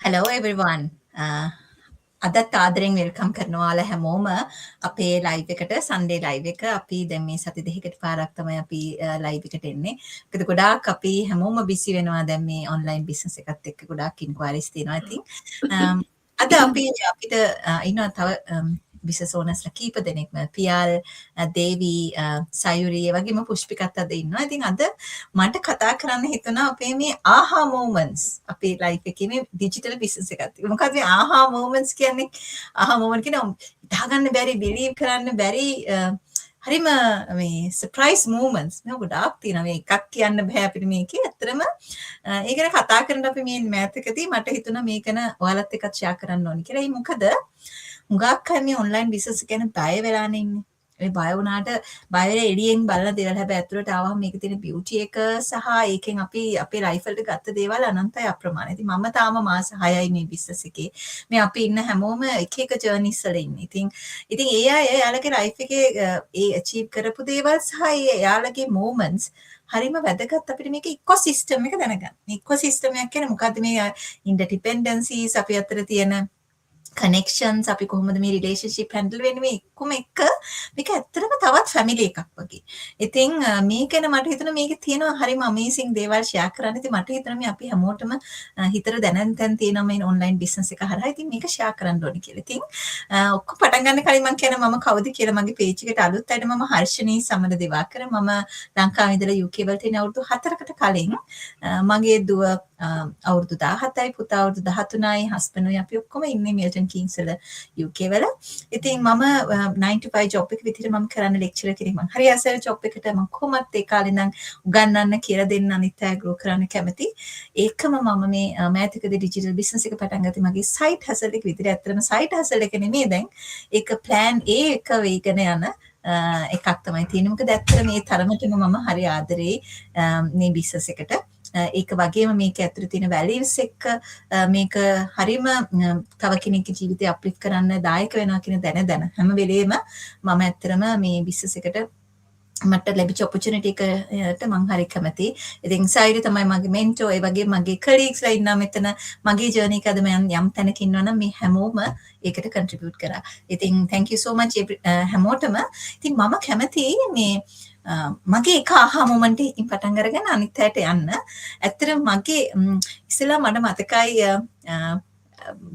Hello everyone. අදත් ආදරෙන් welcome කරනවා ඔයාලා හැමෝම අපේ ලයිව් එකට සන්ඩේ ලයිව් එක. අපි දැන් මේ සති දෙකකට පාරක් තමයි අපි ලයිව් එකට එන්නේ. මොකද ගොඩාක් අපි හැමෝම බිසි වෙනවා දැන් මේ ඔන්ලයින් බිස්නස් එකත් එක්ක ගොඩාක් ඉන්ක්වයරිස් තියෙනවා. ඉතින් අද අපිට ඉන්නවා තව බිස්නස් ඕනර්ස්ලා කීප දෙනෙක්ම පියාල් දේවී සයුරි ඒ වගේම පුෂ්පිකත් අද ඉන්නවා. ඉතින් අද මට කතා කරන්න හිතුණා අපේ මේ ආහා මොමන්ට්ස් අපේ ලයිෆ් එකේ මේ ඩිජිටල් බිස්නස් එකත් එක්ක. මොකද මේ ආහා මොමන්ට්ස් කියන්නේ ආහා මොමන්ට් කියන හිතාගන්න බැරි බිලීව් කරන්න බැරි හරිම මේ සර්ප්‍රයිස් මොමන්ට්ස් මේ ගොඩාක් තියෙනවා. මේ එකක් කියන්න බෑ අපිට මේකේ. ඇත්තටම ඒ ගැන කතා කරන්න අපි මේ මෑතකදී මට හිතුණා මේක ඔයාලත් එක්කත් ෂෙයා කරන්න ඕනි කියලා. ඒ මොකද හුඟක් අය මේ ඔන්ලයින් බිස්නස් ගැන බය වෙලානේ ඉන්නේ. ඒ බය වුණාට බය වෙලා එළියෙන් බලන දේවල් හැබැයි ඇතුළට ආවම මේකේ තියෙන බියුටි එක සහ ඒකෙන් අපි අපේ ලයිෆ් වලට ගත්ත දේවල් අනන්තයි අප්‍රමාණයි. ඉතින් මම තාම මාස 6යි මේ බිස්නස් එකේ. මේ අපි ඉන්න හැමෝම එක එක ජර්නිස් වල ඉන්නේ. ඉතින් ඒ අය යාළුවගේ ලයිෆ් එකේ ඒ අචීව් කරපු දේවල් සහ ඒ යාළුවගේ මොමන්ට්ස් හරිම වැදගත් අපිට මේක ඉකොසිස්ටම් එක දැනගන්න. මේ ඉකොසිස්ටම් එක කියන්නේ මොකද්ද මේ ඉන්ටර්ඩිපෙන්ඩන්සිස් අපි අතර තියෙන කනෙක්ෂන්ස් අපි කොහොමද මේ රිලේෂන්ෂිප් හැන්ඩල් වෙන්නේ මේ එක්කම එක මේක ඇත්තටම තවත් ෆැමිලි එකක් වගේ. ඉතින් මේක ගැන මට හිතුණා මේකේ තියෙනවා හරිම අමේසින් දේවල් ෂෙයා කරන්න. ඉතින් මට හිතුණා මේ අපි හැමෝටම හිතට දැනන් තැන් තියෙනවා මේ ඔන්ලයින් බිස්නස් එක හරහා. ඉතින් මේක ෂෙයා කරන්න ඕනේ කියලා. ඉතින් ඔක්කොම පටන් ගන්න කලින් මම කියන මම කවුද කියලා මගේ පේජ් එකට අලුත් අයට මම හර්ෂණී සමර දිවාකර මම ලංකාවේ ඉඳලා UK වලට එන අවුරුදු 4කට කලින් මගේ දුව අවුරුදු 17යි පුතා අවුරුදු 13යි හස්බන්ඩ්යි අපි ඔක්කොම ඉන්නේ මිල්ටන් කිංස් වල UK වල. ඉතින් මම 9 to 5 ජොබ් එක විදිහට මම කරන්න ලෙක්චරර් කෙනෙක්. මම හරි ආසයි ජොබ් එකට මම කොහොමත් ඒ කාලේ නම් උගන්වන්න කියලා දෙන්න අනිත් අය ග්‍රෝ කරන්න කැමති. ඒකම මම මේ මෑතකදී ඩිජිටල් බිස්නස් එක පටන් ගත්තේ මගේ සයිඩ් හසල් එක විදිහට. ඇත්තටම සයිඩ් හසල් එක නෙමෙයි දැන්. ඒක ප්ලෑන් A එක වේගෙන යන එකක් තමයි තියෙන්නේ. මොකද ඇත්තට මේ තරමටම මම හරි ආදරේ මේ බිස්නස් එකට. ඒක වගේම මේක ඇතුළේ තියෙන වැලියුස් එක්ක මේක හරිම තව කෙනෙක්ගේ ජීවිතය අප්ලිෆ්ට් කරන්න දායක වෙනවා කියන දැන හැම වෙලේම මම ඇත්තටම මේ බිස්නස් එකට මට ලැබිච්ච ඔපචුනිටි එකට මම හරි කැමතියි. ඉතින් සයිඩ් තමයි මගේ මෙන්ටෝ ඒ වගේ මගේ කලීග්ස්ලා ඉන්නවා මෙතන. මගේ ජර්නි එක අද මම යම් තැනක ඉන්නවනම් මේ හැමෝම ඒකට කන්ට්‍රිබියුට් කරා. ඉතින් thank you so much හැමෝටම. ඉතින් මම කැමතියි මේ මගේ එක ආහා මොමන්ට් එකකින් පටන් අරගෙන අනිත් අයට යන්න. ඇත්තටම මගේ ඉස්සෙල්ලා මට මතකයි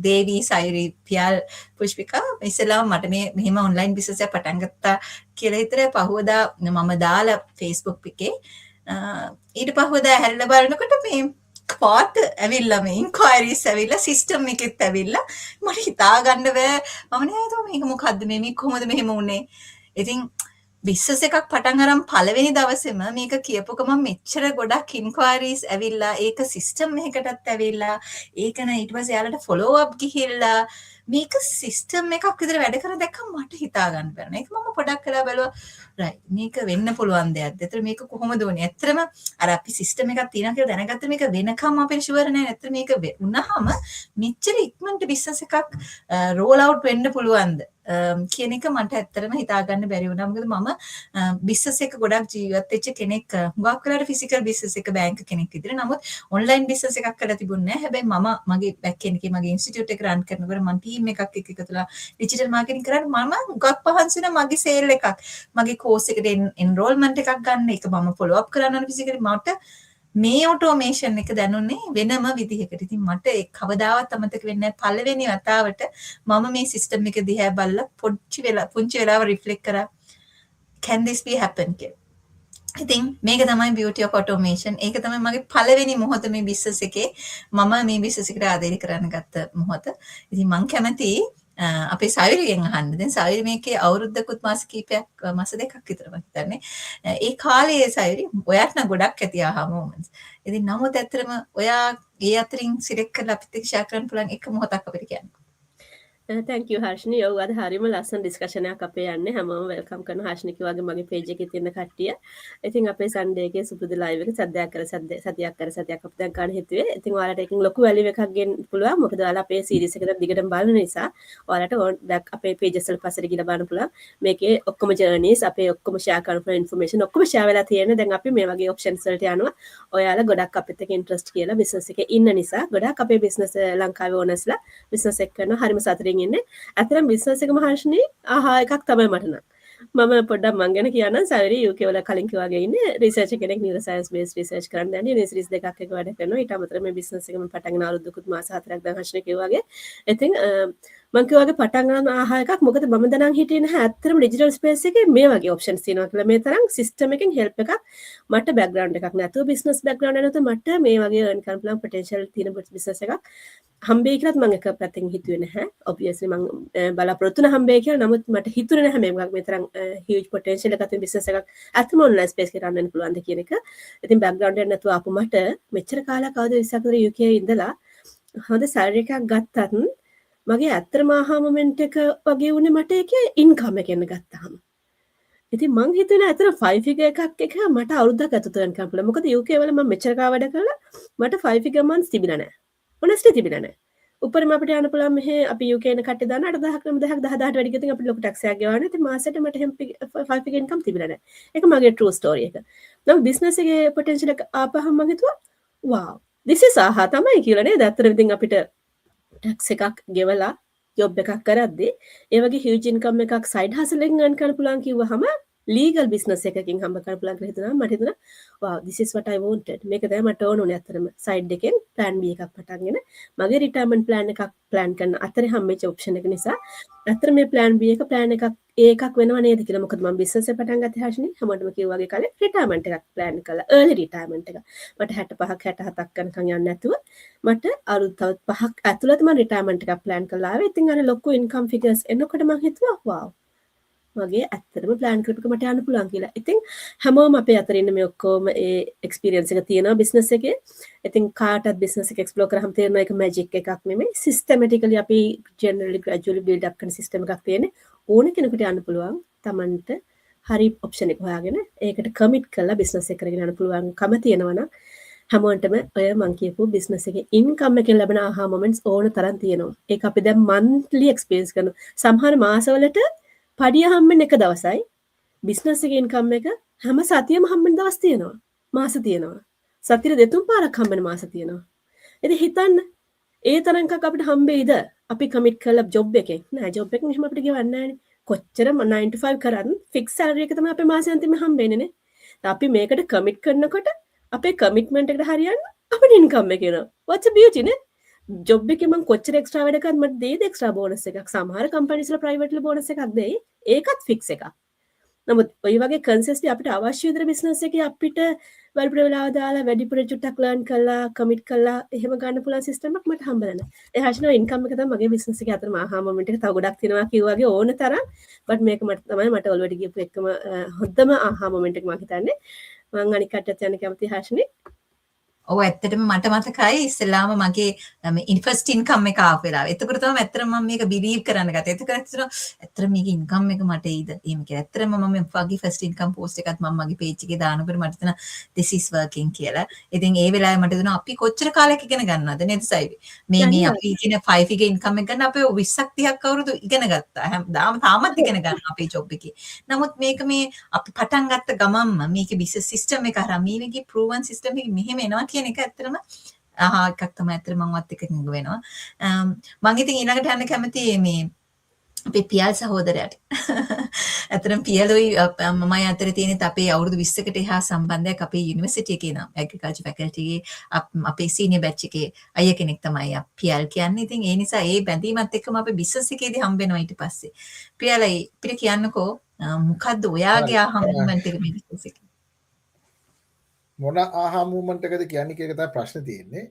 දේවී සයුරි පියාල් පුෂ්පිකා ඉස්සෙල්ලාම මට මේ මෙහෙම ඔන්ලයින් බිස්නස් එකක් පටන් ගත්තා කියලා හිතලා පහුවදා මම දාලා Facebook එකේ ඊට පහුවදා හැරිලා බලනකොට මේ පාට ඇවිල්ලා මේ ඉන්ක්වයරිස් ඇවිල්ලා සිස්ටම් එකෙත් ඇවිල්ලා මට හිතා ගන්න බෑ මම නේද මේක මොකද්ද මේ කොහොමද මෙහෙම උනේ. ඉතින් බිස්නස් එකක් පටන් අරන් පළවෙනි දවසේම මේක කියපු ගමන් මෙච්චර ගොඩක් ඉන්ක්වයරිස් ඇවිල්ලා ඒක සිස්ටම් එකකටත් ඇවිල්ලා ඒක න ඊට පස්සේ යාලට ෆලෝ අප් ගිහිල්ලා මේක සිස්ටම් එකක් විතර වැඩ කරන දැක්කම මට හිතා ගන්න බැහැ. ඒක මම පොඩක් කළා බැලුවා රයිට් මේක වෙන්න පුළුවන් දෙයක්ද? ඒතර මේක කොහොමද වුනේ? ඇත්තටම අර අපි සිස්ටම් එකක් තියෙනවා කියලා දැනගත්ත මේක වෙනකම් අපේ ෂුවර් නෑ. ඇත්තට මේක වුණාම මෙච්චර ඉක්මනට බිස්නස් එකක් රෝල් අවුට් වෙන්න පුළුවන්ද? කියන එක මට ඇත්තටම හිතා ගන්න බැරි වුණා. මොකද මම බිස්නස් එක ගොඩක් ජීවත් වෙච්ච කෙනෙක්. හුඟක් වෙලාවට ෆිසිකල් බිස්නස් එක බැංක කෙනෙක් විදිහට. නමුත් ඔන්ලයින් බිස්නස් එකක් කරලා තිබුණේ නැහැ. හැබැයි මම මගේ බැක් එන්ඩ් එකේ මගේ ඉන්ස්ටිටියුට් එක රන් කරනකොට මම ටීම් එකක් එක්ක එකතුලා ඩිජිටල් මාකටිං කරාට මම හුඟක් පහන්සි වෙනවා මගේ සේල් එකක්. මගේ කෝස් එකට එන්රෝල්මන්ට් එකක් ගන්න. ඒක මම ෆලෝ අප් කරන්න ඕන ෆිසිකලි මට මේ ඔටෝමේෂන් එක දැනුනේ වෙනම විදිහකට. ඉතින් මට ඒ කවදාවත් අමතක වෙන්නේ නැහැ. පළවෙනි වතාවට මම මේ සිස්ටම් එක දිහා බලලා පුංචි වෙලාව රිෆ්ලෙක්ට් කරා. Can this be happen කියලා. ඉතින් මේක තමයි beauty of automation. ඒක තමයි මගේ පළවෙනි මොහොත මේ බිස්නස් එකේ මම මේ බිස්නස් එකට ආදරය කරන්න ගත්ත මොහොත. ඉතින් මම කැමතියි අපේ සයුරියෙන් අහන්න. දැන් සයුරි මේකේ අවුරුද්දකුත් මාස කිහිපයක් මාස දෙකක් විතර මම හිතන්නේ. ඒ කාලේ සයුරි ඔයාට නම් ගොඩක් ඇති ආහා මොමන්ට්ස්. ඉතින් නමුත් ඇත්තටම ඔයා ඒ අතරින් සිලෙක්ට් කරලා අපිත් එක්ක ෂෙයා කරන්න පුළුවන් එක මොහොතක් අපිට කියන්න. thank you Harshani. ඔව් අද හරියම ලස්සන ඩිස්කෂන් එකක් අපේ යන්නේ. හැමෝම වෙල්කම් කරනවා හර්ෂණී කිව්වාගේ මගේ page එකේ තියෙන කට්ටිය. ඉතින් අපේ Sunday එකේ සුපුරුදු live එක සතියක් අපි දැන් ගන්න හිතුවේ. ඉතින් ඔයාලට එකකින් ලොකු value එකක් ගන්න පුළුවන්. මොකද ඔයාලා අපේ series එක දිගටම බලන නිසා ඔයාලට අපේ pages වල පස්සට ගිහලා බලන්න පුළුවන්. මේකේ ඔක්කොම journeys අපේ ඔක්කොම share කරන information ඔක්කොම share වෙලා තියෙන. දැන් අපි මේ වගේ options වලට යනවා. ඔයාලා ගොඩක් අපිත් එක්ක interest කියලා business එකේ ඉන්න නිසා ගොඩක් අපේ business ලංකාවේ owners ලා business එක කරන හරිම සතුටින් ඉන්නේ. ඇත්තටම බිස්නස් එක මහර්ෂණී ආහා එකක් තමයි මට නම්. මම පොඩ්ඩක් මං ගැන කියන්නම්. සවිරි UK වල කලින් කිව්වාගේ ඉන්නේ රිසර්චර් කෙනෙක් නියුරෝ සයන්ස් බේස්ඩ් රිසර්ච් කරන්න යන්නේ යුනිවර්සිටිස් දෙකක් එක වැඩ කරනවා. ඊට අමතරව මේ බිස්නස් එක මම පටන් ගන්න අවුරුද්දකුත් මාස 4ක් දැන් හර්ෂණී කිව්වාගේ. ඉතින් මං කිව්වාගේ පටන් ගන්න ආහා එකක් මොකද මම දැනන් හිටියේ නැහැ. ඇත්තටම ඩිජිටල් ස්පේස් එකේ මේ වගේ ඔප්ෂන්ස් තියෙනවා කියලා. මේ තරම් සිස්ටම් එකෙන් හෙල්ප් එකක් මට බෑග්ග්‍රවුන්ඩ් එකක් නැතුව බිස්නස් බෑග්ග්‍රවුන්ඩ් එක නැතුව මට මේ වගේ earn කරන්න පුළුවන් potential තියෙන බිස්නස් එකක් හම්බෙයි කියලාත් මම එක පැත්තකින් හිතුවේ නැහැ. obviously මම බලාපොරොත්තු වෙන හම්බෙයි කියලා. නමුත් මට හිතුනේ නැහැ මේ තරම් huge potential එකක් තියෙන business එකක් අතම online space එකේ රන් වෙන්න පුළුවන්ද කියන එක. ඉතින් background එක නැතුව ආපු මට මෙච්චර කාලයක් අවුරුදු 20ක් විතර UK ඉඳලා හොඳ salary එකක් ගත්තත් මගේ ඇත්තම ආහා මොමන්ට් එක වගේ වුණේ මට ඒකේ income එක එන්න ගත්තාම. ඉතින් මං හිතුවේ ඇත්තට 5 figure එකක් එක මට අවුරුද්දක් ඇතුළත වෙන කම්පල. මොකද UK වල මම මෙච්චර කා වැඩ කළා මට 5 figure months තිබිලා නැහැ. honestly තිබිලා නැහැ. උපරිම අපිට යන්න පුළුවන් මෙහෙ අපි UK එන කට්ටිය දාන 8,000ක් 9,000ක් 10,000ට වැඩි ගියොත් අපිට ලොකු ටැක්ස් එකක් ගෙවන්න. ඉතින් මාසෙට මට එහෙම 5 figure income තිබිලා නැහැ. ඒක මගේ true story එක. නම් business එකේ potential එක ආපහම මම හිතුවා wow this is ආහා තමයි කියලා නේද? ඇත්තට ඉතින් අපිට ටැක්ස් එකක් ගෙවලා ජොබ් එකක් කරද්දී ඒ වගේ huge income එකක් side hustle එකෙන් earn කරන්න පුළුවන් කිව්වහම legal business එකකින් හම්බ කරන්න පුළුවන් කියලා හිතුණා. මට හිතුණා wow this is what I wanted. මේක තමයි මට ඕන උනේ අතරම side එකෙන් plan B එකක් පටන්ගෙන මගේ retirement plan එකක් plan කරන අතරේ හම්බෙච්ච option එක නිසා අතර මේ plan B එක plan එකක් A එකක් වෙනව නේද කියලා. මොකද මම business එක පටන් ගත්තේ හර්ෂණී හැමෝටම කිව්වා වගේ කාලේ retirement එකක් plan කළා. early retirement එක. මට 65ක් 67ක් යනකම් යන්නේ නැතුව මට අවුරුදු තවත් 5ක් ඇතුළත මම retirement එකක් plan කළා. ඉතින් අර ලොකු income figures එනකොට මම හිතුවා wow මගේ ඇත්තටම ප්ලෑන් කරපු එක මට යන්න පුළුවන් කියලා. ඉතින් හැමෝම අපේ අතර ඉන්න මේ ඔක්කොම ඒ එක්ස්පීරියන්ස් එක තියෙනවා බිස්නස් එකේ. ඉතින් කාටත් බිස්නස් එක එක්ස්ප්ලෝර් කරාම තේරෙනවා ඒක මැජික් එකක් නෙමෙයි. සිස්ටමැටිකලි අපි ජෙනරලි ග්‍රැජුවලි බිල්ඩ් අප් කරන සිස්ටම් එකක් තියෙන්නේ. ඕන කෙනෙකුට යන්න පුළුවන්. Tamanට හරි ඔප්ෂන් එක හොයාගෙන ඒකට කමිට් කරලා බිස්නස් එක කරගෙන යන්න පුළුවන්කම තියෙනවා නම් හැමෝටම ඔය මං කියපු බිස්නස් එකේ ඉන්කම් එකෙන් ලැබෙන ආහා මොමන්ට්ස් ඕන තරම් තියෙනවා. ඒක අපි දැන් මන්ත්ලි එක්ස්පීරියන්ස් කරනවා. සමහර මාසවලට පඩිය හම්බෙන එක දවසයි බිස්නස් එකේ ඉන්කම් එක හැම සතියෙම හම්බෙන දවස් තියෙනවා. මාස තියෙනවා. සතියේ දෙතුන් පාරක් හම්බෙන මාස තියෙනවා. ඉතින් හිතන්න ඒ තරම් එකක් අපිට හම්බෙයිද? අපි කමිට් කරලා ජොබ් එකෙන්. නෑ ජොබ් එකෙන් එහෙම අපිට ගෙවන්නේ නෑනේ. කොච්චර 9 to 5 කරත් ෆික්ස් සැලරි එක තමයි අපේ මාසෙ අන්තිමේ හම්බෙන්නේ නේ. අපි මේකට කමිට් කරනකොට අපේ කමිට්මන්ට් එකට හරියන්න අපිට ඉන්කම් එක එනවා. what's a beauty නේ? ජොබ් එකේ මම කොච්චර එක්ස්ට්‍රා වැඩ කරත් මට දෙයිද එක්ස්ට්‍රා බෝනස් එකක්. සමහර කම්පැනිස් වල ප්‍රයිවට් වල බෝනස් එකක් දෙයි. ඒකත් ෆික්ස් එකක්. නමුත් ඔය වගේ කන්සිස්ටන්ට්ලි අපිට අවශ්‍ය විදිහට බිස්නස් එකේ අපිට වැඩිපුර වෙලාව දාලා වැඩිපුර චුට්ටක් ලර්න් කරලා කමිට් කරලා එහෙම ගන්න පුළුවන් සිස්ටම් එකක් මට හම්බ වෙනවා. ඒ හර්ෂණ ඉන්කම් එක තමයි මගේ බිස්නස් එකේ අතරම ආහා මොමන්ට් එක තව ගොඩක් තියෙනවා කිව්වාගේ ඕන තරම්. බට් මේක මට ඔල්රෙඩි ගියපු එකම හොඳම ආහා මොමන්ට් එක මම හිතන්නේ. මම අනික් කට්ටියත් යන්න කැමති හර්ෂණේ. ඔව් ඇත්තටම මට මතකයි ඉස්සෙල්ලාම මගේ ෆස්ට් ඉන්කම් එක ආපු වෙලාව. එතකොට තමයි ඇත්තටම මම මේක බිලීව් කරන්න ගත්තේ. එතකොට ඇත්තටම මේක ඉන්කම් එක මට එයිද? එහෙම කියලා. ඇත්තටම මම වගේ ෆස්ට් ඉන්කම් පෝස්ට් එකත් මම මගේ පේජ් එකේ දානකොට මට තන this is working කියලා. ඉතින් ඒ වෙලාවේ මට දුන්නා අපි කොච්චර කාලයක් ඉගෙන ගන්නවද නේද සයිවි? මේ අපි ඉගෙන 5 figure income එක ගන්න අපේ 20ක් 30ක් අවුරුදු ඉගෙන ගත්තා. හැමදාම තාමත් ඉගෙන ගන්නවා අපේ ජොබ් එකේ. නමුත් මේක මේ අපි පටන් ගත්ත ගමන්ම මේකේ බිස්නස් සිස්ටම් එක හරහා මේ වගේ ප්‍රූවන් සිස්ටම් එක මෙහෙම එනවා කියන එක ඇත්තටම එකක් තමයි ඇත්තට මමවත් එක එකඟ වෙනවා. මම ඉතින් ඊළඟට යන්න කැමති මේ අපේ පියල් සහෝදරයාට. ඇත්තටම පියලුයි මමයි අතර තියෙන අපේ අවුරුදු 20කට එහා සම්බන්ධයක් අපේ යුනිවර්සිටි එකේ නම් ඇග්‍රිකල්චර් ෆැකල්ටි එකේ අපේ සීනියර් බැච් එකේ අය කෙනෙක් තමයි පියල් කියන්නේ. ඉතින් ඒ නිසා ඒ බැඳීමත් එක්කම අපේ බිස්නස් එකේදී හම්බ වෙනවා ඊට පස්සේ. පියලයි අපිට කියන්නකෝ මොකද්ද ඔයාගේ ආහා මොමන්ට් එක මේ බිස්නස් එකේ? මොන ආහා මූවමන්ට් එකද කියන්නේ කියන එක තමයි ප්‍රශ්නේ තියෙන්නේ.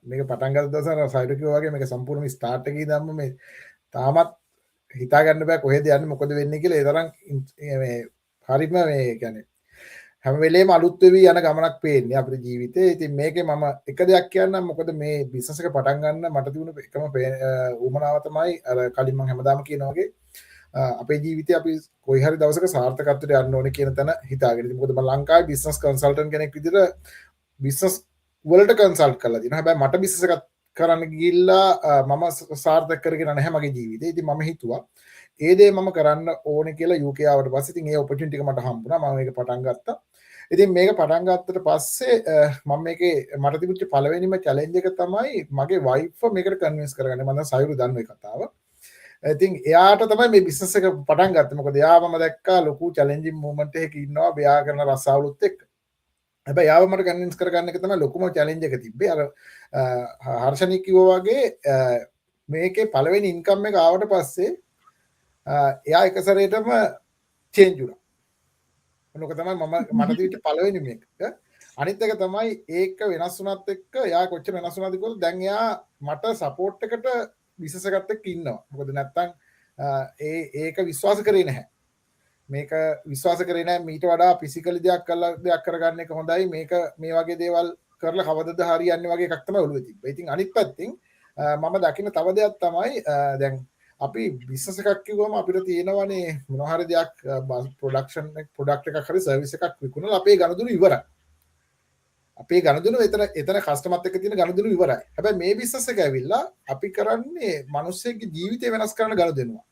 මේක පටන් ගත්ත දවසට සයිඩ් කිව්වා වගේ මේක සම්පූර්ණ ස්ටාර්ට් එකේ ඉඳන්ම මේ තාමත් හිතා ගන්න බෑ කොහෙද යන්නේ මොකද වෙන්නේ කියලා. ඒ තරම් මේ හරිම මේ කියන්නේ හැම වෙලේම අලුත් වෙවි යන ගමනක් පේන්නේ අපේ ජීවිතේ. ඉතින් මේකේ මම එක දෙයක් කියන්නම්. මොකද මේ බිස්නස් එක පටන් ගන්න මට තිබුණ එකම උවමනාව තමයි අර කලින් මම හැමදාම කියනා වගේ අපේ ජීවිතේ අපි කොයි හරි දවසක සාර්ථකත්වයට යන්න ඕනේ කියන තැන හිතාගෙන. ඉතින් මොකද මම ලංකාවේ බිස්නස් කන්සල්ටන්ට් කෙනෙක් විදිහට බිස්නස් වලට කන්සල්ට් කරලා තියෙනවා. හැබැයි මට බිස්නස් එකක් කරන්න ගිහිල්ලා මම සාර්ථක කරගෙන නැහැ මගේ ජීවිතේ. ඉතින් මම හිතුවා ඒ දේ මම කරන්න ඕනේ කියලා UK ආවට පස්සේ ඉතින් ඒ ඔපචුනිටි එක මට හම්බුණා. මම මේක පටන් ගත්තා. ඉතින් මේක පටන් ගත්තට පස්සේ මම මේකේ මට තිබුච්ච පළවෙනිම චැලෙන්ජ් එක තමයි මගේ වයිෆ් මේකට කන්වින්ස් කරගන්න. මම දැන් සයුරු දන්න ඒ කතාව. ඉතින් එයාට තමයි මේ බිස්නස් එක පටන් ගත්තේ. මොකද එයා මම දැක්කා ලොකු චැලෙන්ජින් මූවමන්ට් එකක ඉන්නවා බයා කරන රස්සාවලුත් එක්ක. හැබැයි යාව මට කන්වින්ස් කරගන්න එක තමයි ලොකුම චැලෙන්ජ් එක තිබ්බේ. අර හර්ෂණී කිව්වා වගේ මේකේ පළවෙනි ඉන්කම් එක ආවට පස්සේ එයා එක සැරේටම චේන්ජ් වුණා. මොනක තමයි මට තිබිච්ච පළවෙනි මේක. අනිත් එක තමයි ඒක වෙනස් වුණත් එක්ක එයා කොච්චර වෙනස් වුණාද කියලා දැන් එයා මට සපෝට් එකට බිස්නස් එකත් එක්ක ඉන්නවා. මොකද නැත්තම් ඒක විශ්වාස කරේ නැහැ. මේක විශ්වාස කරේ නැහැ මීට වඩා ෆිසිකලි දෙයක් කරගන්න එක හොඳයි. මේක මේ වගේ දේවල් කරලා කවදද හරියන්නේ වගේ එකක් තමයි ඔළුවේ තිබ්බේ. ඉතින් අනිත් පැත්තෙන් මම දකින්න තව දෙයක් තමයි දැන් අපි බිස්නස් එකක් කිව්වම අපිට තියෙනවනේ මොන හරි දෙයක් ප්‍රොඩක්ට් එකක් හරි සර්විස් එකක් විකුණලා අපේ ගනුදෙනු ඉවරයි. අපේ ගනුදෙනු එතන කස්ටමර්ත් එක්ක තියෙන ගනුදෙනු ඉවරයි. හැබැයි මේ බිස්නස් එක ඇවිල්ලා අපි කරන්නේ මිනිස්සෙක්ගේ ජීවිතය වෙනස් කරන ගනුදෙනුවක්.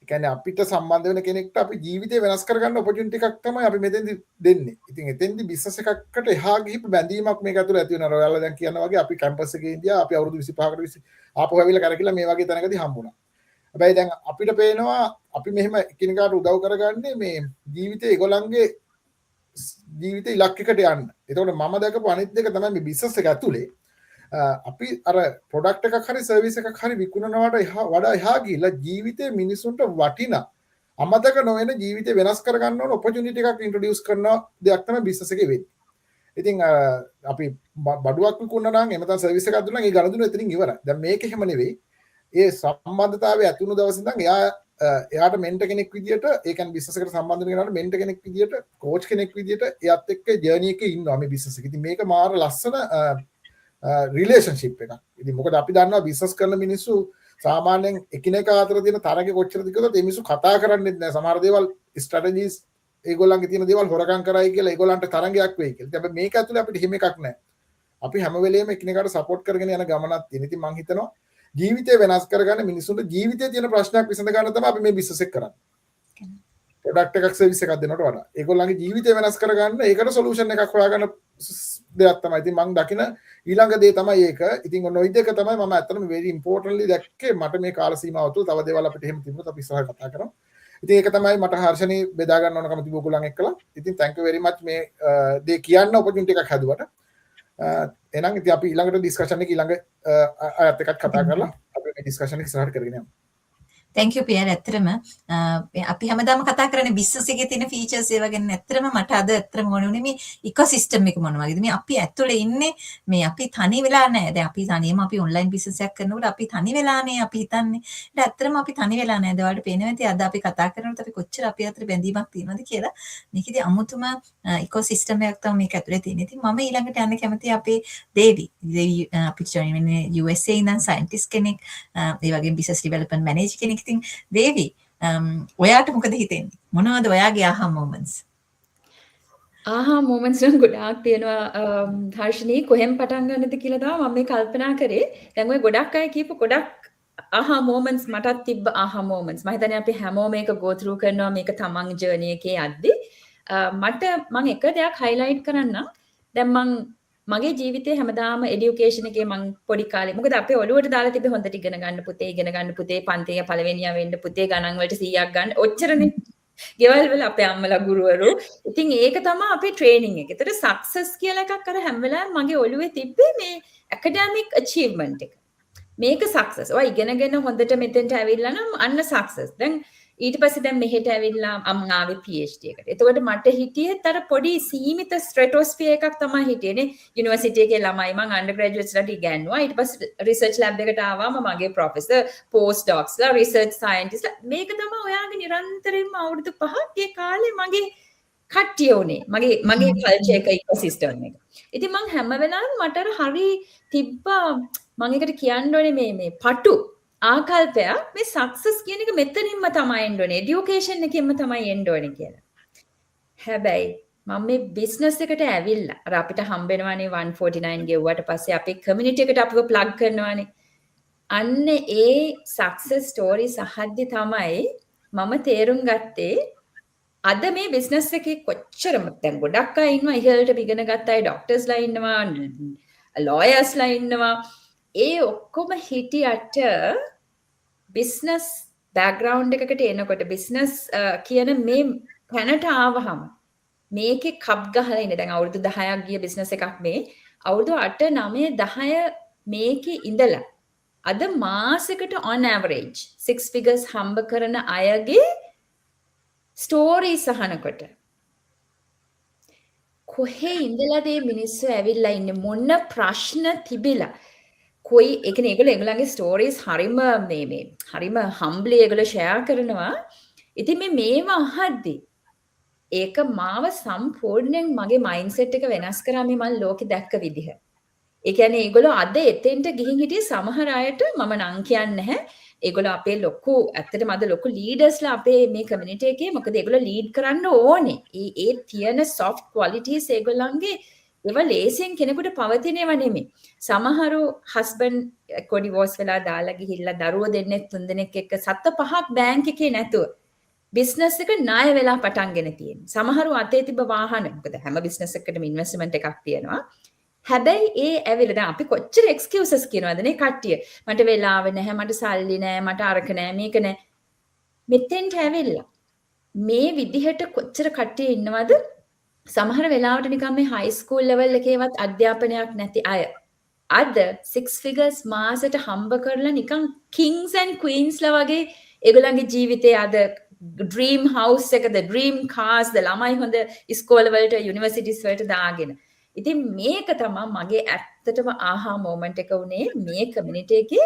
ඒ කියන්නේ අපිට සම්බන්ධ වෙන කෙනෙක්ට අපි ජීවිතය වෙනස් කරගන්න ඔපචුනිටි එකක් තමයි අපි මෙතෙන්දි දෙන්නේ. ඉතින් එතෙන්දි බිස්නස් එකකට එහා ගිහිප් බැඳීමක් මේක ඇතුළේ ඇති වෙනවා. ඔයාලා දැන් කියනවා වගේ අපි කැම්පස් එකේ ඉඳියා අපි අවුරුදු 25කට ආපහු ඇවිල්ලා කරකිලා මේ වගේ තැනකදී හම්බුණා. හැබැයි දැන් අපිට පේනවා අපි මෙහෙම එකිනෙකාට උදව් කරගන්නේ මේ ජීවිතේ ඒගොල්ලන්ගේ ජීවිත ඉලක්කයකට යන්න. එතකොට මම දැකපු අනිත් එක තමයි මේ බිස්නස් එක ඇතුලේ අපි අර ප්‍රොඩක්ට් එකක් හරි සර්විස් එකක් හරි විකුණනවට වඩා එහා ගිහිල්ලා ජීවිතේ මිනිසුන්ට වටිනා අමතක නොවන ජීවිතේ වෙනස් කරගන්න ඕන ඔපචුනිටි එකක් ඉන්ට්‍රොඩියුස් කරන දෙයක් තමයි බිස්නස් එකේ වෙන්නේ. ඉතින් අපි බඩුවක් විකුණනවා නම් එහෙම නැත්නම් සර්විස් එකක් දුන්නා නම් ඒ ගනුදෙනු එතනින් ඉවරයි. දැන් මේක එහෙම නෙවෙයි. ඒ සම්බන්ධතාවය ඇති වුණු දවස් ඉඳන් එයාට මෙන්ටර් කෙනෙක් විදියට ඒ කියන්නේ බිස්නස් එකට සම්බන්ධ වෙන කෙනාට මෙන්ටර් කෙනෙක් විදියට කෝච් කෙනෙක් විදියට එයාත් එක්ක ජර්නි එකේ ඉන්නවා මේ බිස්නස් එක. ඉතින් මේක මාර ලස්සන රිලේෂන්ෂිප් එකක්. ඉතින් මොකද අපි දන්නවා බිස්නස් කරන මිනිස්සු සාමාන්‍යයෙන් එකිනෙකා අතර තියෙන තරගය කොච්චරද කියලා ඒ මිනිස්සු කතා කරන්නේ නැහැ. සමහර දේවල් ස්ට්‍රැටජිස් ඒගොල්ලන්ගේ තියෙන දේවල් හොරකම් කරයි කියලා ඒගොල්ලන්ට තරගයක් වෙයි කියලා. හැබැයි මේක ඇතුලේ අපිට හිම එකක් නැහැ. අපි හැම වෙලේම එකිනෙකාට සපෝට් කරගෙන යන ගමනක් තියෙන. ඉතින් මම හිතනවා ජීවිතය වෙනස් කරගන්න මිනිස්සුන්ට ජීවිතයේ තියෙන ප්‍රශ්නයක් විසඳ ගන්න තමයි අපි මේ බිස්නස් එක කරන්නේ. ප්‍රොඩක්ට් එකක් සර්විස් එකක් දෙනවට වඩා ඒගොල්ලන්ගේ ජීවිතය වෙනස් කරගන්න ඒකට සොලියුෂන් එකක් හොයාගන්න දෙයක් තමයි. ඉතින් මම දකින ඊළඟ දේ තමයි ඒක. ඉතින් ඔන්න ඔය දෙක තමයි මම ඇත්තටම very importantly දැක්කේ. මට මේ කාල සීමාව තුළ තව දේවල් අපිට එහෙම තිබුණොත් අපි ඉස්සරහට කතා කරමු. ඉතින් ඒක තමයි මට හර්ෂණී බෙදා ගන්න ඕනකම තිබුණ ඔයගොල්ලන් එක්කලා. ඉතින් thank you very much මේ දේ කියන්න opportunity එකක් හැදුවට. එහෙනම් ඉතින් අපි ඊළඟට ඩිස්කෂන් එක ඊළඟ අයත් එක්කත් කතා කරලා අපි මේ ඩිස්කෂන් එක ඉස්සරහට කරගෙන යමු. thank you peer. ඇත්තටම අපි හැමදාම කතා කරන්නේ බිස්නස් එකේ තියෙන ෆීචර්ස් ඒවා ගැන. ඇත්තටම මට අද ඇත්තටම ඕනේ උනේ මේ ඉකෝසිස්ටම් එක මොන වගේද මේ අපි ඇතුලේ ඉන්නේ මේ අපි තනි වෙලා නැහැ. දැන් අපි තනියම අපි ඔන්ලයින් බිස්නස් එකක් කරනකොට අපි තනි වෙලානේ අපි හිතන්නේ. ඒත් ඇත්තටම අපි තනි වෙලා නැහැ. ඒවාට පේනවා ඇති අද අපි කතා කරනකොට අපි කොච්චර අපි අතර බැඳීමක් තියෙනවද කියලා. මේකේදී අමුතුම ඉකෝසිස්ටම් එකක් තමයි මේක ඇතුලේ තියෙන්නේ. ඉතින් මම ඊළඟට යන්න කැමතියි අපේ දේවි අපි කියන්නේ USA ඉඳන් සයන්ටිස්ට් කෙනෙක් ඒ වගේම බිස්නස් ඩෙවලොප්මන්ට් මැනේජර් කෙනෙක්. ඉතින් දේවි ඔයාට මොකද හිතෙන්නේ? මොනවද ඔයාගේ ආහා මොමන්ට්ස්? ආහා මොමන්ට්ස් නම් ගොඩාක් තියෙනවා හර්ෂණී. කොහෙන් පටන් ගන්නද කියලා තමයි මම මේ කල්පනා කරේ. දැන් ඔය ගොඩක් අය කියපු ගොඩක් ආහා මොමන්ට්ස් මටත් තිබ්බ ආහා මොමන්ට්ස්. මම හිතන්නේ අපි හැමෝම මේක go through කරනවා මේක තමන් ජර්නි එකේ යද්දි. මට මම එක දෙයක් highlight කරන්නම්. දැන් මගේ ජීවිතේ හැමදාම এডুকেෂන් එකේ මම පොඩි කාලේ මොකද අපේ ඔළුවට දාලා තිබ්බේ හොඳට ඉගෙන ගන්න පුතේ පන්තියේ පළවෙනියා වෙන්න පුතේ ගණන් වලට 100ක් ගන්න ඔච්චරනේ. ගෙවල් වල අපේ අම්මලා ගුරුවරු. ඉතින් ඒක තමයි අපේ ට්‍රේනින් එක. ඒතර සක්සස් කියලා එකක් අර හැම වෙලාවෙම මගේ ඔළුවේ තිබ්බේ මේ ඇකඩමික් අචීව්මන්ට් එක. මේක සක්සස්. ඔය ඉගෙනගෙන හොඳට මෙතෙන්ට ඇවිල්ලා නම් අන්න සක්සස්. දැන් ඊට පස්සේ දැන් මෙහෙට ඇවිල්ලා මම ආවේ PhD එකට. එතකොට මට හිටියෙත් අර පොඩි සීමිත ස්ට්‍රැටොස්ෆියර් එකක් තමයි හිටියේනේ. යුනිවර්සිටි එකේ ළමයි මම අන්ඩර්ග්‍රැජුවේට්ස්ලාට ඉගැන්නුවා. ඊට පස්සේ රිසර්ච් ලැබ් එකට ආවම මගේ ප්‍රොෆෙසර්, පෝස්ට් ඩොක්ස්ලා, රිසර්ච් සයන්ටිස්ට්ලා මේක තමයි ඔයාගේ නිරන්තරයෙන්ම අවුරුදු 5ක් ඒ කාලේ මගේ කට්ටිය උනේ මගේ කල්චර් එක ඉකෝසිස්ටම් එක. ඉතින් මං හැම වෙලාවෙම මට අර හරි තිබ්බා මම ඒකට කියන්න ඕනේ මේ පටු ආකල්පයක් මේ සක්සස් කියන එක මෙතනින්ම තමයි එන්න ඕනේ এডুকেෂන් එකෙන්ම තමයි එන්න ඕනේ කියලා. හැබැයි මම මේ බිස්නස් එකට ඇවිල්ලා අර අපිට හම්බෙනවානේ 149 ගෙව්වට පස්සේ අපේ කමියුනිටි එකට අපිව ප්ලග් කරනවානේ. අන්න ඒ සක්සස් ස්ටෝරිස් අහද්දි තමයි මම තේරුම් ගත්තේ අද මේ බිස්නස් එකේ කොච්චරම දැන් ගොඩක් අය ඉන්නවා ඉහළට ඉගෙන ගත්ත අය ඩොක්ටර්ස්ලා ඉන්නවා ලෝයර්ස්ලා ඉන්නවා ඒ ඔක්කොම හිටියට බිස්නස් බෑග්ග්‍රවුන්ඩ් එකකට එනකොට බිස්නස් කියන මේ පැනට ආවහම මේකේ කප් ගහලා ඉන්න දැන් අවුරුදු 10ක් ගිය බිස්නස් එකක් මේ අවුරුදු 8 9 10 මේකේ ඉඳලා අද මාසෙකට on average 6 figures හම්බ කරන අයගේ ස්ටෝරීස් අහනකොට කොහේ ඉඳලාද මේ මිනිස්සු ඇවිල්ලා ඉන්නේ මොන ප්‍රශ්න තිබිලා කොයි ඒ කියන්නේ ඒගොල්ලන්ගේ ස්ටෝරීස් හරිම මේ හරිම හම්බලි ඒගොල්ලෝ ෂෙයා කරනවා. ඉතින් මේව අහද්දි ඒක මාව සම්පූර්ණයෙන් මගේ මයින්ඩ්සෙට් එක වෙනස් කරා මේ මම ලෝකෙ දැක්ක විදිහ. ඒ කියන්නේ ඒගොල්ලෝ අද එතෙන්ට ගිහින් හිටියේ සමහර අයට මම නම් කියන්නේ නැහැ. ඒගොල්ලෝ අපේ ලොකු ඇත්තටම අද ලොකු ලීඩර්ස්ලා අපේ මේ කමියුනිටි එකේ මොකද ඒගොල්ලෝ ලීඩ් කරන්න ඕනේ. ඒ තියෙන soft qualities ඒගොල්ලන්ගේ ඒව ලේසියෙන් කෙනෙකුට පවතිනව නෙමෙයි. සමහරු හස්බන්ඩ් එක්ක ඩිවෝර්ස් වෙලා දාලා ගිහිල්ලා දරුවෝ දෙන්නෙක් තුන් දෙනෙක් එක්ක 7-5ක් බැංක් එකේ නැතුව බිස්නස් එක ණය වෙලා පටන්ගෙන තියෙනවා. සමහරු අතේ තිබ්බ වාහන මොකද හැම බිස්නස් එකකටම ඉන්වෙස්ට්මන්ට් එකක් තියෙනවා. හැබැයි ඒ ඇවිල්ලා දැන් අපි කොච්චර එක්ස්කියුසස් කියනවද නේ කට්ටිය. මට වෙලාව නැහැ, මට සල්ලි නැහැ, මට අරක නැහැ, මේක නැහැ. මෙතෙන්ට ඇවිල්ලා මේ විදිහට කොච්චර කට්ටිය ඉන්නවද? සමහර වෙලාවට නිකන් මේ හයි ස්කූල් ලෙවල් එකේවත් අධ්‍යාපනයක් නැති අය අද 6 figures මාසෙට හම්බ කරලා නිකන් kings and queens ලා වගේ ඒගොල්ලන්ගේ ජීවිතේ අද dream house එකද dream cars ද ළමයි හොඳ ඉස්කෝල වලට යුනිවර්සිටිස් වලට දාගෙන. ඉතින් මේක තමයි මගේ ඇත්තටම ආහා මොමන්ට් එක උනේ මේ කමියුනිටි එකේ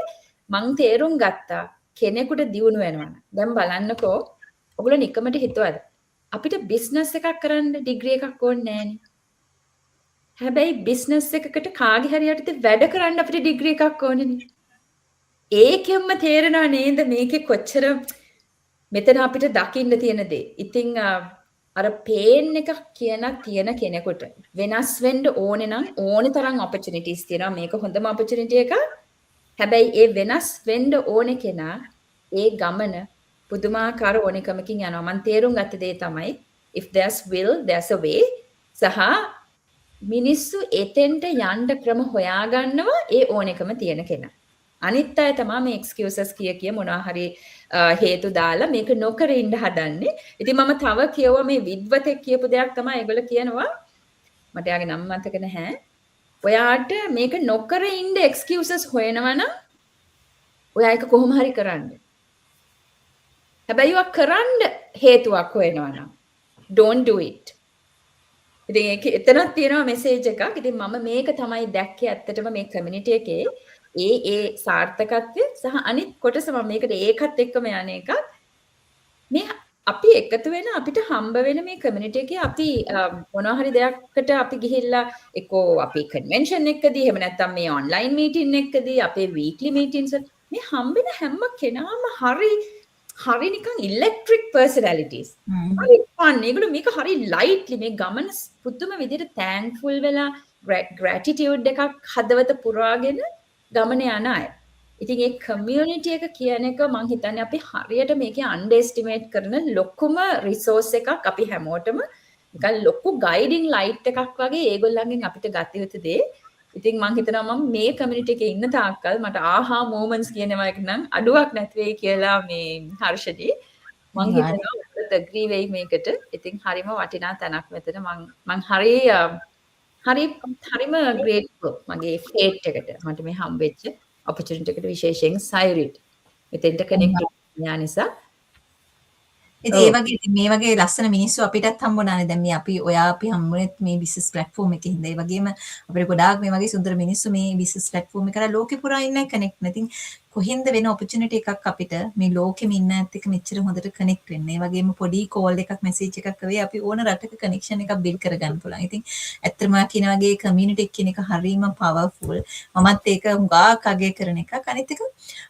මං තේරුම් ගත්තා කෙනෙකුට දියුණු වෙනවා. දැන් බලන්නකෝ ඔයගොල්ලෝ නිකමට හිතුවද අපිට බිස්නස් එකක් කරන්න ඩිග්‍රී එකක් ඕනේ නෑනේ. හැබැයි බිස්නස් එකකට කාගේ හරි යටතේ වැඩ කරන්න අපිට ඩිග්‍රී එකක් ඕනේනේ. ඒකෙන්ම තේරෙනව නේද මේකේ කොච්චර මෙතන අපිට දකින්න තියෙන දේ. ඉතින් අර පේන් එකක් තියෙන කෙනෙකුට වෙනස් වෙන්න ඕනේ නම් ඕනේ තරම් ඔපචුනිටිස් තියෙනවා. මේක හොඳම ඔපචුනිටි එකක්. හැබැයි ඒ වෙනස් වෙන්න ඕනේ කෙනා ඒ ගමන පුදුමාකාර ඕනෙකමකින් යනවා. මම තේරුම් ගත්ත දේ තමයි if there's will there's a way. සහ මිනිස්සු එතෙන්ට යන්න ක්‍රම හොයාගන්නවා ඒ ඕනෙකම තියෙන කෙනා. අනිත් අය තමයි මේ excuses කිය මොනවා හරි හේතු දාලා මේක නොකර ඉන්න හදන්නේ. ඉතින් මම තව කියුවා මේ විද්වතෙක් කියපු දෙයක් තමයි ඒගොල්ලෝ කියනවා මට යාගේ නම මතක නැහැ. ඔයාට මේක නොකර ඉන්න excuses හොයනවා නම් ඔයා ඒක කොහොම හරි කරන්න. හැබැයි ඔයා කරන්න හේතුවක් හොයනවා නම් don't do it. ඉතින් ඒක එතනක් තියෙනවා මෙසේජ් එකක්. ඉතින් මම මේක තමයි දැක්කේ ඇත්තටම මේ කමියුනිටි එකේ ඒ සාර්ථකත්වය සහ අනිත් කොටස මම මේකට ඒකත් එක්කම යන එකක් මේ අපි එකතු වෙන අපිට හම්බ වෙන මේ කමියුනිටි එකේ අපි මොනවා හරි දෙයක්කට අපි ගිහිල්ලා එක්කෝ අපි කන්වෙන්ෂන් එකකදී එහෙම නැත්නම් මේ ඔන්ලයින් මීටින් එකකදී අපේ වීක්ලි මීටින්ස් මේ හම්බෙන හැම කෙනාම හරි නිකන් ඉලෙක්ට්‍රික් පර්සනැලිටිස්. හරි ෆන්. ඒගොල්ලෝ මේක හරි ලයිට්ලි මේ ගමන පුදුම විදිහට තෑන්ක්ෆුල් වෙලා ග්‍රැටිටියුඩ් එකක් හදවත පුරාගෙන ගමන යන අය. ඉතින් ඒ කමියුනිටි එක කියන එක මම හිතන්නේ අපි හරියට මේකේ අන්ඩර්එස්ටිමේට් කරන ලොකුම රිසෝස් එකක් අපි හැමෝටම නිකන් ලොකු ගයිඩින් ලයිට් එකක් වගේ ඒගොල්ලන්ගෙන් අපිට ගත යුතු දේ. ඉතින් මම හිතනවා මම මේ කමියුනිටි එකේ ඉන්න තාක්කල් මට ආහා මොමන්ට්ස් කියනවා එක නම් අඩුවක් නැති වෙයි කියලා මේ හර්ෂදී මම හිතනවා ඔයාලත් ඇග්‍රී වෙයි මේකට. ඉතින් හරිම වටිනා තැනක් මෙතන මම හරිම ග්‍රේට්ෆුල් මගේ ෆේට් එකට මට මේ හම්බෙච්ච ඔපචුනිටි එකට විශේෂයෙන් සයිරිට් මෙතෙන්ට කනෙක්ට් වෙනා නිසා ඉතින් ඒ වගේ ඉතින් මේ වගේ ලස්සන මිනිස්සු අපිටත් හම්බුණානේ. දැන් මේ අපි හම්බුනේත් මේ බිස්නස් ප්ලැට්ෆෝම් එකේ හින්දා. ඒ වගේම අපිට ගොඩාක් මේ වගේ සුන්දර මිනිස්සු මේ බිස්නස් ප්ලැට්ෆෝම් එක කරා ලෝකෙ පුරා ඉන්නේ කනෙක්ට් නේ. ඉතින් කොහෙන්ද වෙන ඔපචුනිටි එකක් අපිට මේ ලෝකෙම ඉන්න ඇත්ත එක මෙච්චර හොඳට කනෙක්ට් වෙන්න. ඒ වගේම පොඩි කෝල් එකක් මෙසේජ් එකක් කරේ අපි ඕන රටක කනෙක්ෂන් එකක් බිල්ඩ් කරගන්න පුළුවන්. ඉතින් ඇත්තටම කියන වගේ කමියුනිටි එක කියන එක හරිම පවර්ෆුල්. මමත් ඒක හුඟක් අගය කරන එකක්. අනිත් එක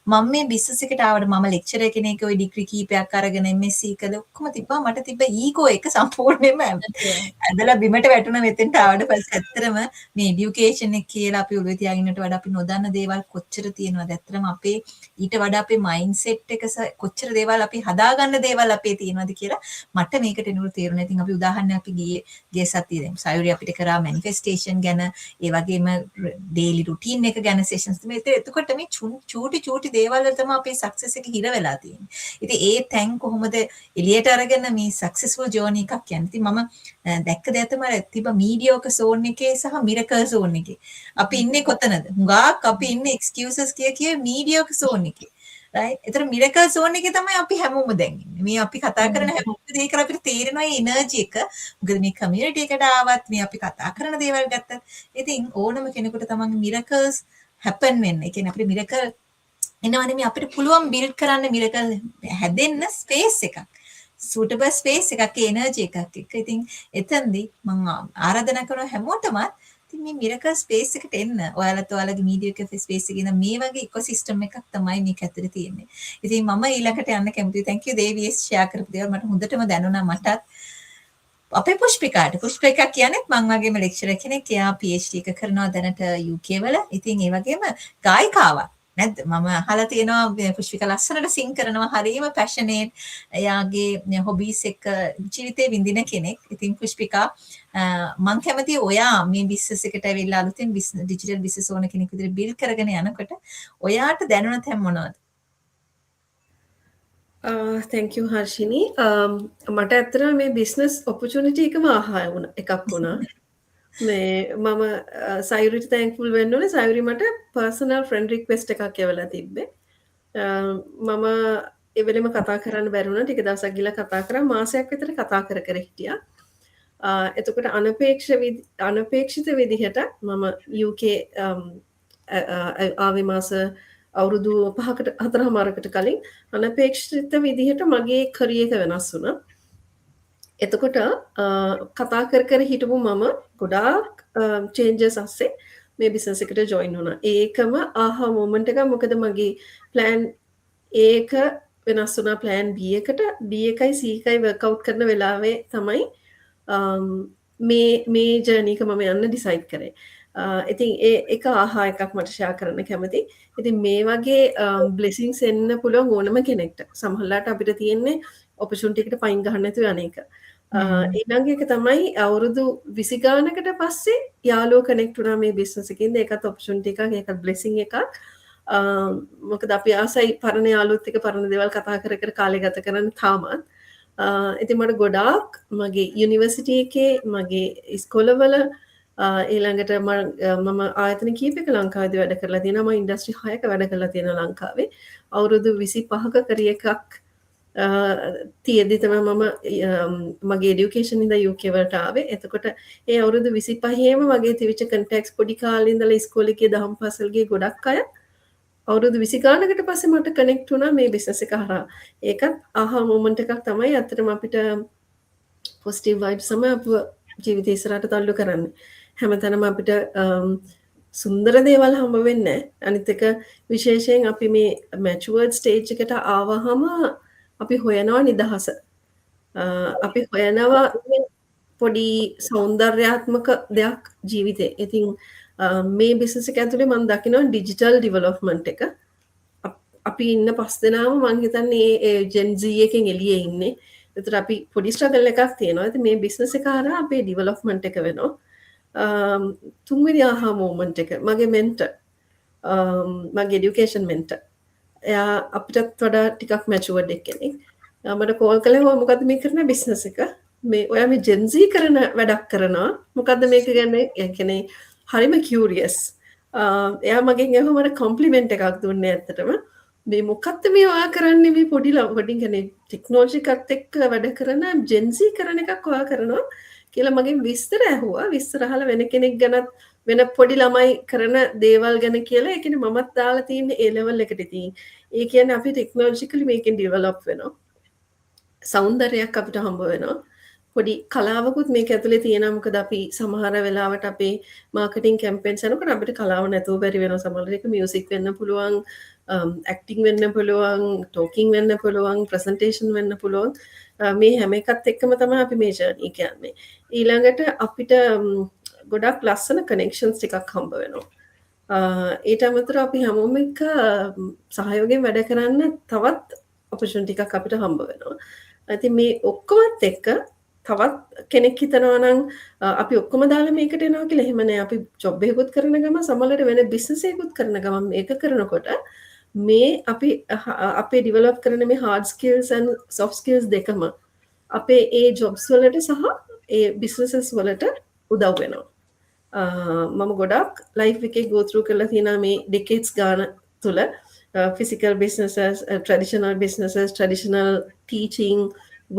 මම මේ බිස්නස් එකට ආවට මම ලෙක්චරර් කෙනෙක් ওই ඩිග්‍රී කීපයක් අරගෙන MSc කළ ඔක්කොම තිබ්බා. මට තිබ්බ ඊගෝ එක සම්පූර්ණයෙන්ම ඇදලා බිමට වැටුණ මෙතෙන්ට ආවට පස්සේ ඇත්තටම මේ এডুকেෂන් එක කියලා අපි ඔළුවේ තියාගන්නට වඩා අපි නොදන්න දේවල් කොච්චර තියෙනවද? ඇත්තටම අපේ ඊට වඩා අපේ මයින්ඩ්සෙට් එක කොච්චර දේවල් අපි හදාගන්න දේවල් අපේ තියෙනවද කියලා මට මේකට එනකොට තේරුණා. ඉතින් අපි උදාහරණයක් අපි ගිය සතියේ දැන් සයුරි අපිට කරා මැනිෆෙස්ටේෂන් ගැන, ඒ වගේම ඩේලි රුටීන් එක ගැන සෙෂන්ස් මේ එතකොට මේ චූටි දේවල් වල තමයි අපේ සක්සස් එක හිර වෙලා තියෙන්නේ. ඉතින් ඒ තැන් කොහොමද එළියට අරගෙන මේ සක්සස්ෆුල් ජර්නි එකක් යන්නේ. ඉතින් මම දැක්ක දේ තමයි තිබ්බ මීඩියෝකර් සෝන් එකේ සහ මිරකල් සෝන් එකේ. අපි ඉන්නේ කොතනද? හුඟක් අපි ඉන්නේ එක්ස්කියුසස් කිය මීඩියෝකර් සෝන් එකේ. right? ඒතර මිරකල් සෝන් එකේ තමයි අපි හැමෝම දැන් ඉන්නේ. මේ අපි කතා කරන හැම දෙයක අපිට තේරෙනවා මේ එනර්ජි එක. මොකද මේ කමියුනිටි එකට ආවත් මේ අපි කතා කරන දේවල් ගත්තත් ඉතින් ඕනම කෙනෙකුට තමන්ගේ මිරකල්ස් හැපන් වෙන්න. ඒ කියන්නේ අපිට මිරකල් එනවනේ මේ අපිට පුළුවන් බිල්ඩ් කරන්න මිරකල් හැදෙන්න ස්පේස් එකක්. සූටබල් ස්පේස් එකක් එනර්ජි එකක් එක්ක. ඉතින් එතනදී මම ආරාධනා කරන හැමෝටම ඉතින් මේ මිරකල් ස්පේස් එකට එන්න. ඔයාලත් ඔයාලගේ මීඩියා කැෆේ ස්පේස් එකේ ඉඳන් මේ වගේ ඉකෝසිස්ටම් එකක් තමයි මේක ඇතුලේ තියෙන්නේ. ඉතින් මම ඊළඟට යන්න කැමතියි. thank you දේවිස් ෂෙයා කරපු දේවල් මට හොඳටම දැනුණා මටත්. අපේ පුෂ්පිකා කියන්නේ මං වගේම ලෙක්චරර් කෙනෙක්. එයා PhD එක කරනවා දැනට UK වල. ඉතින් ඒ වගේම ගායිකාවක්. නැද්ද? මම අහලා තියෙනවා පුෂ්පිකා ලස්සනට සිං කරනවා. හරිම පැෂනේට්. එයාගේ හොබීස් එක ජීවිතේ විඳින කෙනෙක්. ඉතින් පුෂ්පිකා මං කැමතියි ඔයා මේ බිස්නස් එකට ඇවිල්ලා අලුතෙන් ඩිජිටල් බිස්නස් ඕන කෙනෙක් විදිහට බිල්ඩ් කරගෙන යනකොට ඔයාට දැනුණ තැන් මොනවද? thank you Harshini. මට ඇත්තටම මේ බිස්නස් ඔපචුනිටි එකම ආහා වුණා එකක් වුණා. මේ මම සයුරිට තැන්ක්ෆුල් වෙන්න ඕනේ. සයුරි මට පර්සනල් ෆ්‍රෙන්ඩ් රික්වෙස්ට් එකක් එවලා තිබ්බේ. මම ඒ වෙලෙම කතා කරන්න බැරි වුණා. ටික දවසක් ගිහලා කතා කරා. මාසයක් විතර කතා කර හිටියා. එතකොට අනපේක්ෂිත විදිහට මම UK ආවේ මාස අවුරුදු 4කමාරකට කලින් අනපේක්ෂිත විදිහට මගේ කරියර් එක වෙනස් වුණා. එතකොට කතා කර හිටපු මම ගොඩාක් චේන්ජස් අස්සේ මේ බිස්නස් එකට ජොයින් වුණා. ඒකම ආහා මොමන්ට් එකක්. මොකද මගේ ප්ලෑන් A එක වෙනස් වුණා ප්ලෑන් B එකට. B එකයි C එකයි වර්ක්අවුට් කරන වෙලාවේ තමයි මේ ජර්නි එක මම යන්න ඩිසයිඩ් කරේ. ඉතින් ඒක ආහා එකක් මට ෂෙයා කරන්න කැමති. ඉතින් මේ වගේ බ්ලෙසිංස් එන්න පුළුවන් ඕනම කෙනෙක්ට. සමහරවිට අපිට තියෙන්නේ ඔපචුනිටි එකට පයින් ගහන්න නැතුව යන එක. ඊළඟ එක තමයි අවුරුදු 20 ගානකට පස්සේ යාළුවෝ කනෙක්ට් වුණා මේ බිස්නස් එකකින්ද. ඒකත් ඔපචුනිටි එකක්, ඒකත් බ්ලෙසිං එකක්. මොකද අපි ආසයි පරණ යාළුවොත් එක්ක පරණ දේවල් කතා කර කාලය ගත කරන්න තාමත්. ඉතින් මට ගොඩාක් මගේ යුනිවර්සිටි එකේ මගේ ඉස්කෝලවල ඊළඟට මම ආයතන කීපයක ලංකාවේදී වැඩ කරලා තියෙනවා. මම ඉන්ඩස්ට්‍රි 6ක වැඩ කරලා තියෙනවා ලංකාවේ. අවුරුදු 25ක කරියර් එකක් තියෙද්දි තමයි මම මගේ এডুকেෂන් ඉඳලා UK වලට ආවේ. එතකොට ඒ අවුරුදු 25ේම මගේ තිබිච්ච කන්ටැක්ට්ස් පොඩි කාලේ ඉඳලා ඉස්කෝලේ ගිය දහම් පාසල් ගිය ගොඩක් අය අවුරුදු 20 ගානකට පස්සේ මට කනෙක්ට් වුණා මේ බිස්නස් එක හරහා. ඒකත් ආහා මොමන්ට් එකක් තමයි. අත්‍තරම අපිට පොසිටිව් වයිබ්ස් තමයි අපව ජීවිතේ ඉස්සරහට තල්ලු කරන්නේ. හැමතැනම අපිට සුන්දර දේවල් හම්බ වෙන්නේ නැහැ. අනිත් එක විශේෂයෙන් අපි මේ මැචුවර්ඩ් ස්ටේජ් එකට ආවහම අපි හොයනවා නිදහස. අපි හොයනවා පොඩි සෞන්දර්යාත්මක දෙයක් ජීවිතේ. ඉතින් මේ බිස්නස් එක ඇතුලේ මම දකිනවා ඩිජිටල් ඩෙවලොප්මන්ට් එක. අපි ඉන්න 5 දෙනාම මම හිතන්නේ ඒ ජෙන් Z එකෙන් එළියේ ඉන්නේ. ඒතර අපි පොඩි ස්ට්‍රගල් එකක් තියෙනවා. ඉතින් මේ බිස්නස් එක හරහා අපේ ඩෙවලොප්මන්ට් එක වෙනවා. තුන්වෙනි ආහා මොමන්ට් එක මගේ මෙන්ටර් මගේ এডুকেෂන් මෙන්ටර්. එයා අපිටත් වඩා ටිකක් මැචුවර්ඩ් කෙනෙක්. මට කෝල් කළා මොකද්ද මේ කරන බිස්නස් එක? මේ ඔයා මේ ජෙන් Z කරන වැඩක් කරනවා. මොකද්ද මේක ගැන? ඒ කියන්නේ හරිම කියුරියස්. එයා මගෙන් අහුවා මට කොම්ප්ලිමන්ට් එකක් දුන්නේ ඇත්තටම. මේ මොකක්ද මේ ඔයා කරන්නේ මේ පොඩි කියන්නේ ටෙක්නොලොජි එකත් එක්ක වැඩ කරන ජෙන්සි කරන එකක් ඔයා කරනවා කියලා මගෙන් විස්තර ඇහුවා. විස්තර අහලා වෙන කෙනෙක් ගැනත් වෙන පොඩි ළමයි කරන දේවල් ගැන කියලා. ඒ කියන්නේ මමත් දාලා තියෙන්නේ ඒ ලෙවල් එකට. ඉතින් ඒ කියන්නේ අපි ටෙක්නොලොජිකලි මේකෙන් ඩෙවලොප් වෙනවා. සෞන්දර්යයක් අපිට හම්බ වෙනවා. පොඩි කලාවකුත් මේක ඇතුලේ තියෙනවා. මොකද අපි සමහර වෙලාවට අපේ මාකටිං කැම්පේන්ස් යනකොට අපිට කලාව නැතුව බැරි වෙනවා. සමහර එක මියුසික් වෙන්න පුළුවන්, ඇක්ටිං වෙන්න පුළුවන්, ටෝකින් වෙන්න පුළුවන්, ප්‍රසන්ටේෂන් වෙන්න පුළුවන්. මේ හැම එකත් එක්කම තමයි අපි මේ ජර්නි කියන්නේ. ඊළඟට අපිට ගොඩක් ලස්සන කනෙක්ෂන්ස් ටිකක් හම්බ වෙනවා. ඊට අමතරව අපි හැමෝම එක්ක සහයෝගයෙන් වැඩ කරන්න තවත් ඔපචුනිටි එකක් අපිට හම්බ වෙනවා. ඉතින් මේ ඔක්කොමත් එක්ක තවත් කෙනෙක් හිතනවා නම් අපි ඔක්කොම දාලා මේකට එනවා කියලා. එහෙම නෑ. අපි ජොබ් එකකුත් කරන ගමන් සමහරවිට වෙන බිස්නස් එකකුත් කරන ගමන් මේක කරනකොට මේ අපි අපේ ඩෙවලොප් කරන මේ hard skills and soft skills දෙකම අපේ ඒ ජොබ්ස් වලට සහ ඒ බිස්නසස් වලට උදව් වෙනවා. මම ගොඩක් ලයිෆ් එකේ go through කරලා තියෙනවා මේ decades ගාන තුල physical businesses, traditional businesses, traditional teaching,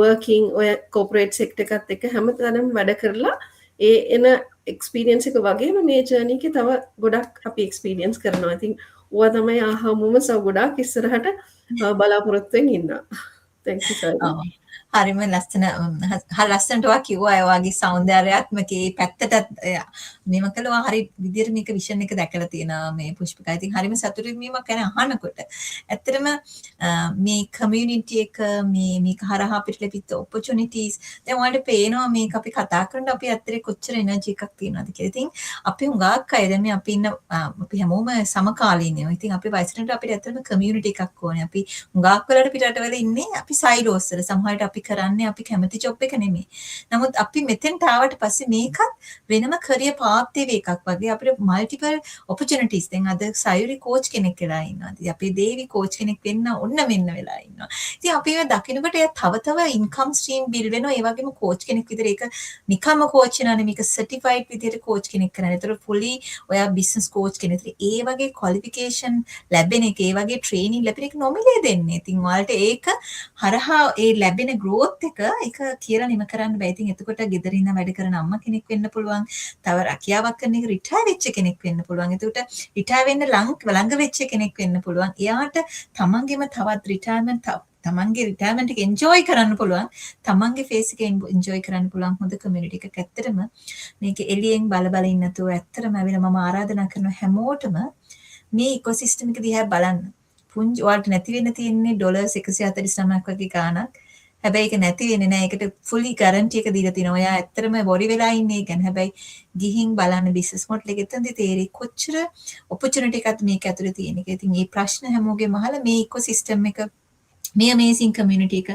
working ඔය corporate sector එකත් එක්ක හැමතැනම වැඩ කරලා ඒ එන experience එක වගේම මේ journey එකේ තව ගොඩක් අපි experience කරනවා. ඉතින් ඔයා තමයි ආහා moments ගොඩක් ඉස්සරහට බලාපොරොත්තුෙන් ඉන්නවා. Thank you so much. හරිම ලස්සනට ඔයා කිව්වා ඒ වගේ සෞන්දර්යාත්මක ඒ පැත්තට මේව කළා හරි විදියට මේක විෂන් එක දැකලා තියෙනවා මේ පුෂ්පිකා. ඉතින් හරිම සතුටුයි මේක ගැන අහනකොට. ඇත්තටම මේ කමියුනිටි එක මේක හරහා අපිට ලැබිච්ච ඔපචුනිටිස් දැන් ඔයාලට පේනවා මේක අපි කතා කරනකොට අපි ඇත්තට කොච්චර එනර්ජි එකක් තියෙනවද කියලා. ඉතින් අපි හුඟක් අය දැන් මේ අපි ඉන්න අපි හැමෝම සමකාලීනව. ඉතින් අපි වයසට අපිට ඇත්තටම කමියුනිටි එකක් ඕනේ. අපි හුඟක් වෙලාවට පිටරටවල ඉන්නේ අපි සයිලෝස් වල. සමහරවිට අපි කරන්නේ අපි කැමති ජොබ් එක නෙමෙයි. නමුත් අපි මෙතෙන්ට ආවට පස්සේ මේකත් වෙනම කරියර් පාත් එකක් වගේ අපිට මල්ටිපල් ඔපචුනිටිස් දැන් අද සයුරි කෝච් කෙනෙක් වෙලා ඉන්නවා. ඉතින් අපේ දේවි කෝච් කෙනෙක් වෙන්න ඔන්න මෙන්න වෙලා ඉන්නවා. ඉතින් අපි ඒව දකිනකොට එයා තව තව ඉන්කම් ස්ට්‍රීම් බිල් වෙනවා. ඒ වගේම කෝච් කෙනෙක් විදිහට ඒක නිකම්ම කෝච් වෙනානේ මේක සර්ටිෆයිඩ් විදිහට කෝච් කෙනෙක් කරනවා. ඒතර ෆුලි ඔයා බිස්නස් කෝච් කෙනෙක්. ඒ වගේ ක්වොලිෆිකේෂන් ලැබෙන එක, ඒ වගේ ට්‍රේනින් ලැබෙන එක නොමිලේ දෙන්නේ. ඉතින් ඔයාලට ඒක හරහා ඒ ලැබෙන growth එක කියලා නිම කරන්න බෑ. ඉතින් එතකොට ගෙදර ඉන්න වැඩ කරන අම්මා කෙනෙක් වෙන්න පුළුවන්. තව රැකියාවක් කරන එක රිටයර් වෙච්ච කෙනෙක් වෙන්න පුළුවන්. එතකොට රිටයර් වෙන්න ළඟ වෙච්ච කෙනෙක් වෙන්න පුළුවන්. එයාට තමන්ගේම තවත් තමන්ගේ රිටයර්මන්ට් එක එන්ජොයි කරන්න පුළුවන්. තමන්ගේ ෆේස් එක එන්ජොයි කරන්න පුළුවන් හොඳ කමියුනිටි එකක්. ඇත්තටම මේක එළියෙන් බල ඉන්න නැතුව ඇත්තටම ඇවිල්ලා මම ආරාධනා කරන හැමෝටම මේ ඉකෝසිස්ටම් එක දිහා බලන්න. පුංචි ඔයාලට නැති වෙන්න තියෙන්නේ $149ක් වගේ ගාණක්. හැබැයි ඒක නැති වෙන්නේ නැහැ. ඒකට ෆුලි ගැරන්ටි එක දීලා තිනවා. ඔයා ඇත්තටම වොරි වෙලා ඉන්නේ ඒක ගැන. හැබැයි ගිහින් බලන්න බිස්නස් මොඩල් එක එතනදී තේරෙයි කොච්චර ඔපචුනිටි එකක් මේක ඇතුලේ තියෙන එක. ඉතින් මේ ප්‍රශ්න හැමෝගෙම අහලා මේ ඉකෝසිස්ටම් එක මේ amazing community එක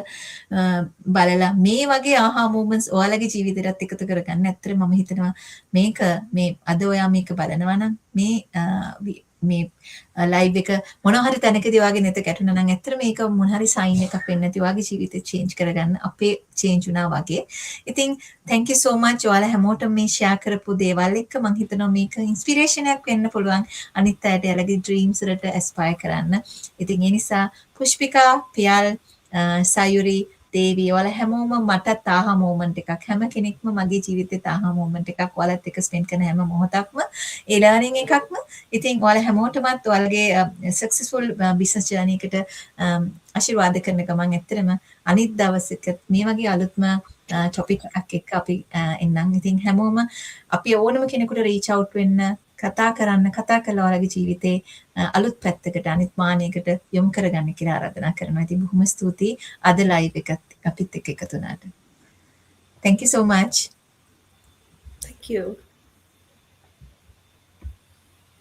බලලා මේ වගේ ආහා moments ඔයාලගේ ජීවිතයටත් එකතු කරගන්න. ඇත්තටම මම හිතනවා මේක මේ අද ඔයා මේක බලනවා නම් මේ ලයිව් එක මොන හරි තැනකදී ඔයාගේ නෙත ගැටුණා නම් ඇත්තට මේක මොන හරි සයින් එකක් වෙන්න නැති ඔයාගේ ජීවිතේ චේන්ජ් කරගන්න අපේ චේන්ජ් වුණා වගේ. ඉතින් thank you so much ඔයාලා හැමෝටම මේ ෂෙයා කරපු දේවල් එක්ක මම හිතනවා මේක ඉන්ස්පිරේෂන් එකක් වෙන්න පුළුවන් අනිත් අයට එයාලගේ ඩ්‍රීම්ස් වලට ඇස්පයර් කරන්න. ඉතින් ඒ නිසා පුෂ්පිකා, පියල්, සයුරි, දේවි ඔයාලා හැමෝම මටත් ආහා මොමන්ට් එකක්. හැම කෙනෙක්ම මගේ ජීවිතේට ආහා මොමන්ට් එකක් ඔයාලත් එක්ක ස්පෙන්ඩ් කරන හැම මොහොතක්ම ඒ ලර්නින් එකක්ම. ඉතින් ඔයාලා හැමෝටමත් ඔයාලගේ සක්සස්ෆුල් බිස්නස් ජර්නි එකට ආශිර්වාද කරන ගමන් ඇත්තටම අනිත් දවසක මේ වගේ අලුත්ම ටොපික් එකක් එක්ක අපි එන්නම්. ඉතින් හැමෝම අපි ඕනම කෙනෙකුට රීච් අවුට් වෙන්න කතා කරලා ඔයාලගේ ජීවිතේ අලුත් පැත්තකට අනිත් මානයකට යොමු කරගන්න කියලා ආරාධනා කරනවා. ඉතින් බොහොම ස්තුතියි අද ලයිව් එකත් අපිත් එක්ක එකතු වුණාට. Thank you so much. Thank you.